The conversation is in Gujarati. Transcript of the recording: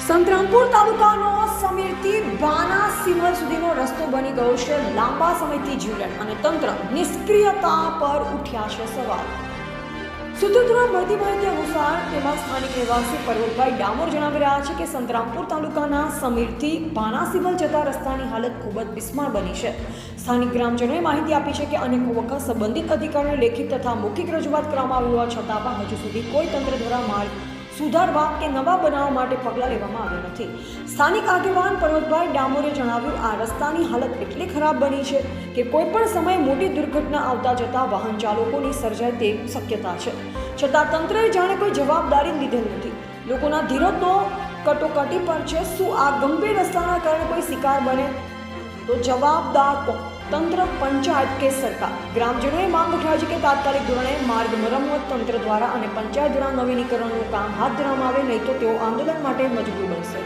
સંતરામપુર તાલુકાનો સમીરથી બાનાસિમલ સુધીનો રસ્તો બની ગયો છે લાંબા સમયથી જીવલેણ અને તંત્ર નિષ્ક્રિયતા પર ઉઠ્યા છે સવાલ। સૂત્રોદ્વારા મળતી માહિતી અનુસાર તેમાં સ્થાનિક રહેવાસી પર્વતભાઈ ડામોર જણાવી રહ્યા છે કે સંતરામપુર તાલુકાના સમીરથી બાનાસિમલ જતા રસ્તાની હાલત ખૂબ જ બિસ્માર બની છે। સ્થાનિક ગ્રામજનોએ માહિતી આપી છે કે અનેક વખત સંબંધિત અધિકારીઓને લેખિત તથા મૌખિક રજૂઆત કરવામાં આવી હોવા છતાં પણ હજુ સુધી કોઈ તંત્ર દ્વારા માર્ગ સુધારવા કે નવા બનાવવા માટે પગલાં લેવામાં આવ્યા નથી। સ્થાનિક આગેવાન પર્વતભાઈ ડામોરે જણાવ્યું, આ રસ્તાની હાલત એટલી ખરાબ બની છે કે કોઈ પણ સમયે મોટી દુર્ઘટના આવતા જતા વાહન ચાલકોની સર્જાય તેવી શક્યતા છે, છતાં તંત્રએ જાણે કોઈ જવાબદારી લીધેલ નથી। લોકોના ધીરજનો કટોકટી પર છે। શું આ ગંભીર રસ્તાના કારણે કોઈ શિકાર બને તો જવાબદાર કોણ? તંત્ર, પંચાયત કે સરકાર? ગ્રામજનોએ માંગ ઉઠાવી છે કે તાત્કાલિક ધોરણે માર્ગ મરમ્મત તંત્ર દ્વારા અને પંચાયત દ્વારા નવીનીકરણનું કામ હાથ ધરવામાં આવે, નહીં તો તેઓ આંદોલન માટે મજબૂર બનશે।